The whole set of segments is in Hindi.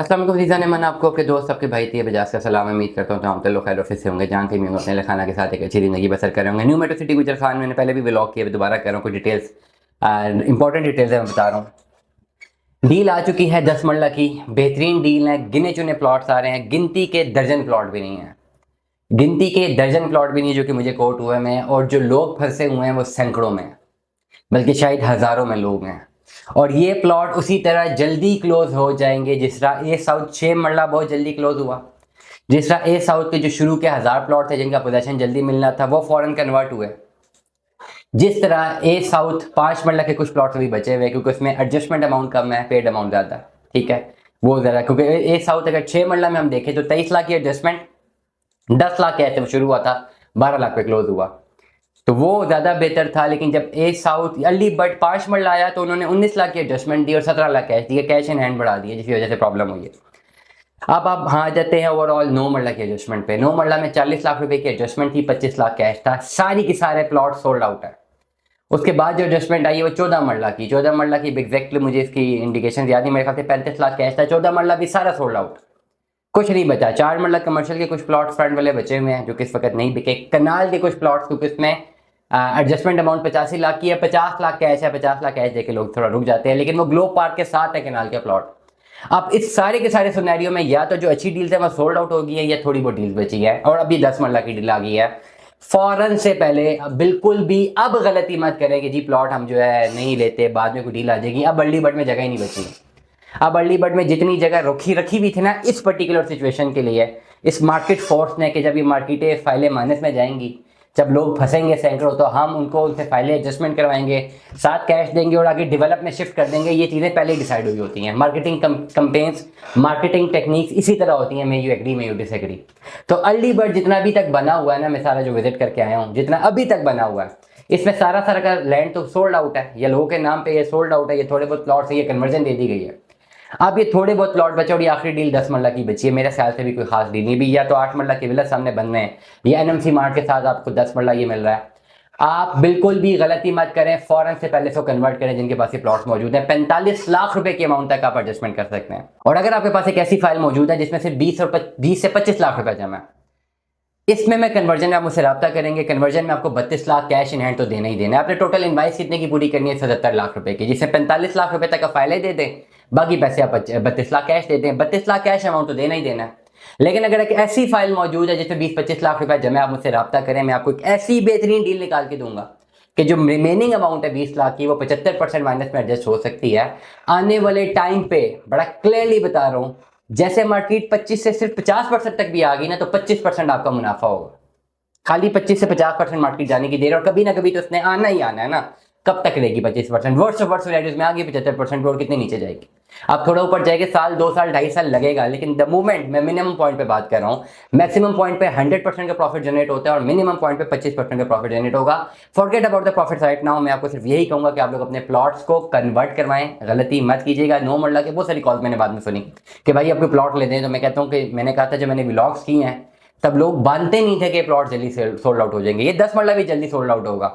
अस्सलाम वालेकुम जीज़ान मन आपको आपके दोस्त आपके भाई थे बजाज का सलाम। उम्मीद करता हूँ हम तो लोग खैर ऑफिस से होंगे जहाँ कहीं अपने लखाना के साथ एक अच्छी ज़िंदगी बसर कर रहे होंगे। न्यू मेट्रो सिटी गुजर खान मैंने पहले भी व्लॉग किया, दोबारा कर रहा हूँ। कुछ डिटेल्स इंपॉर्टेंट डिटेल्स है मैं बता रहा हूँ। डील आ चुकी है 10 मरला की, बेहतरीन डील है। गिने चुने प्लॉट्स आ रहे हैं, गिनती के दर्जन प्लॉट भी नहीं है, गिनती के दर्जन प्लॉट भी नहीं जो कि मुझे कोट हुए में, और जो लोग फंसे हुए हैं वो सैकड़ों में, बल्कि शायद हज़ारों में लोग हैं। और ये प्लॉट उसी तरह जल्दी क्लोज हो जाएंगे जिस तरह ए साउथ 6 मरला बहुत जल्दी क्लोज हुआ, जिस तरह ए साउथ के जो शुरू के 1000 प्लॉट थे जिनका पोजेशन जल्दी मिलना था वो फॉरन कन्वर्ट हुए। जिस तरह ए साउथ 5 मरला के कुछ प्लॉट्स अभी बचे हुए क्योंकि उसमें एडजस्टमेंट अमाउंट कम है, पेड अमाउंट ज़्यादा है, ठीक है वो ज़रा, क्योंकि ए साउथ अगर 6 मरला में हम देखें तो 23 लाख की एडजस्टमेंट, 10 लाख कैसे शुरू हुआ था, 12 लाख पे क्लोज हुआ, तो वो ज़्यादा बेहतर था। लेकिन जब ए साउथ अर्ली बट 5 मरला आया तो उन्होंने 19 लाख की एडजस्टमेंट दी और 17 लाख कैश दिए, कैश इन हैंड बढ़ा दिए, जिसकी वजह से प्रॉब्लम हुई है। अब आप हाँ जाते हैं ओवरऑल 9 मरला की एडजस्टमेंट पे। 9 मरला में 40 लाख रुपए की एडजस्टमेंट थी, 25 लाख कैश था, सारी की सारे प्लॉट सोल्ड आउट है। उसके बाद जो एडजस्टमेंट आई है वो 14 मरला की, 14 मरला की एग्जैक्टली मुझे इसकी इंडिकेशन याद नहीं, मेरे ख्याल से 35 लाख कैश था। 14 मरला भी सारा सोल्ड आउट, कुछ नहीं बचा। 4 मरला कमर्शियल के कुछ प्लॉट फ्रंट वाले बचे हुए हैं जो कि इस वक्त नहीं बिके। कनाल के कुछ प्लॉट्स क्योंकि इसमें एडजस्टमेंट अमाउंट 85 लाख की है, 50 लाख कैश है, 50 लाख कैश देके लोग थोड़ा रुक जाते हैं, लेकिन वो ग्लो पार्क के साथ है कनाल के प्लॉट। अब इस सारे के सारे सिनेरियो में या तो जो अच्छी डील्स है वो सोल्ड आउट हो गई है या थोड़ी बहुत डील्स बची है, और अभी 10 मरला की डील आ गई है। फौरन से पहले बिल्कुल भी अब गलती मत करें कि जी प्लॉट हम जो है नहीं लेते, बाद में कोई डील आ जाएगी। अब अर्ली बर्ड में जगह ही नहीं बची। अब अर्ली बर्ड में जितनी जगह रखी हुई थी ना इस पर्टिकुलर सिचुएशन के लिए, इस मार्केट फोर्स ने, कि जब ये मार्केटें फाइलें माइनस में जाएंगी, जब लोग फंसेंगे सैकड़ों, तो हम उनको उनसे फाइलें एडजस्टमेंट करवाएंगे, साथ कैश देंगे और आगे डेवलप में शिफ्ट कर देंगे। ये चीज़ें पहले ही डिसाइड हुई होती हैं। मार्केटिंग कंपेन्स, मार्केटिंग टेक्निक्स इसी तरह होती हैं, may you agree may you disagree. तो अर्ली बर्ड जितना अभी तक बना हुआ है ना, मैं सारा जो विजिट करके आया हूँ, जितना अभी तक बना हुआ है इसमें सारा सारा का लैंड तो सोल्ड आउट है, या लोगों के नाम पे ये सोल्ड आउट है। ये थोड़े बहुत प्लॉट से ये कन्वर्जन दे दी गई है। अब ये थोड़े बहुत प्लॉट बचे और ये आखिरी डील 10 मरला की बची है। मेरे ख्याल से भी कोई खास डील नहीं भी, या तो 8 मरला के विला सामने बन रहे हैं या एनएमसी मार्ट के साथ आपको 10 मरला ये मिल रहा है। आप बिल्कुल भी गलती मत करें, फौरन से पहले से कन्वर्ट करें जिनके पास ये प्लॉट्स मौजूद हैं। 45 लाख रुपए की अमाउंट तक आप एडजस्टमेंट कर सकते हैं। और अगर आपके पास एक ऐसी फाइल मौजूद है जिसमें से 20 से 25 लाख रुपए जमा है, इसमें मैं कन्वर्जन में आप मुझसे रब्ता करेंगे। कन्वर्जन में आपको 32 लाख कैश इन हैंड तो देना ही देना है। आपने टोटल इनवाइस कितने की पूरी करनी है? 77 लाख रुपए की, जिसमें 45 लाख रुपए तक का फाइलें दे दें, बाकी पैसे आप 32 लाख कैश दे दें। 32 लाख कैश अमाउंट तो देना ही देना है। लेकिन अगर एक ऐसी फाइल मौजूद है जिसमें 20-25 लाख रुपए जमा, आप मुझसे रब्ता करें, मैं आपको एक ऐसी बेहतरीन डील निकाल के दूंगा कि जो रिमेनिंग अमाउंट है 20 लाख की, वो 75% माइनस में एडजस्ट हो सकती है आने वाले टाइम पे। बड़ा क्लियरली बता रहा हूं, जैसे मार्केट 25 से सिर्फ 50% तक भी आ गई ना, तो 25% आपका मुनाफा होगा। खाली 25 से 50% मार्केट जाने की देर, और कभी ना कभी तो उसने आना ही आना है ना। कब तक रहेगी 25%? वर्ष वर्ष रेडियस में आ गई 75% और कितने नीचे जाएगी? आप थोड़ा ऊपर जाएंगे, साल 2 साल 2.5 साल लगेगा, लेकिन द मोमेंट मैं मिनिमम पॉइंट पे बात कर रहा हूँ, मैक्सिमम पॉइंट पे 100% का प्रॉफिट जनरेट होता है और मिनिमम पॉइंट पे 25% का प्रॉफिट जनरेट होगा। Forget about the profit right now. मैं आपको सिर्फ यही कहूंगा कि आप लोग अपने प्लॉट्स को कन्वर्ट करवाएं, गलती मत कीजिएगा। 9 मरला के बहुत सारी कॉल मैंने बाद में सुनी कि भाई आपको प्लॉट ले दें, तो मैं कहता हूँ कि मैंने कहा था जब मैंने व्लॉग्स किए हैं तब लोग मानते नहीं थे कि प्लॉट जल्दी सोल्ड आउट हो जाएंगे। ये 10 मरला भी जल्दी सोल्ड आउट होगा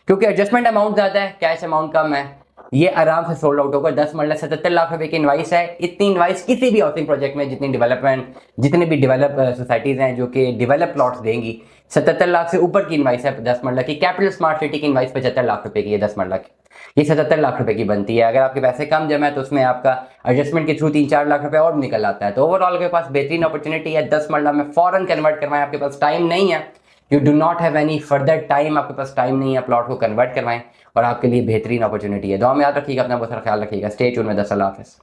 क्योंकि एडजस्टमेंट अमाउंट ज्यादा है, कैश अमाउंट कम है। ये आराम से सोल्ड आउट होगा। 10 मरला 77 लाख रुपए की इनवाइस है। इतनी इनवाइस किसी भी हाउसिंग प्रोजेक्ट में, जितने भी डेवलप सोसाइटीज हैं जो कि डेवलप प्लॉट्स देंगी, 77 लाख से ऊपर की इनवाइस है 10 मरला की। कैपिटल स्मार्ट सिटी की इनवाइस 75 लाख रुपए की है 10 मरला की, ये 77 लाख रुपए की बनती है। अगर आपके पैसे कम जमा है तो उसमें आपका एडजस्टमेंट के थ्रू 3-4 लाख रुपए और निकल आता है। तो ओवरऑल के पास बेहतरीन अपॉर्चुनिटी है। 10 मरला में फौरन कन्वर्ट करवाएं। आपके पास टाइम नहीं है, you do not have any further time, आपके पास टाइम नहीं है, प्लॉट को कन्वर्ट करवाएं और आपके लिए बेहतरीन अपॉर्चुनिटी है। दुआ में याद रखिएगा, अपना बहुत सारा ख्याल रखिएगा। स्टे ट्यून में। 10 अल्लाह हाफिज़।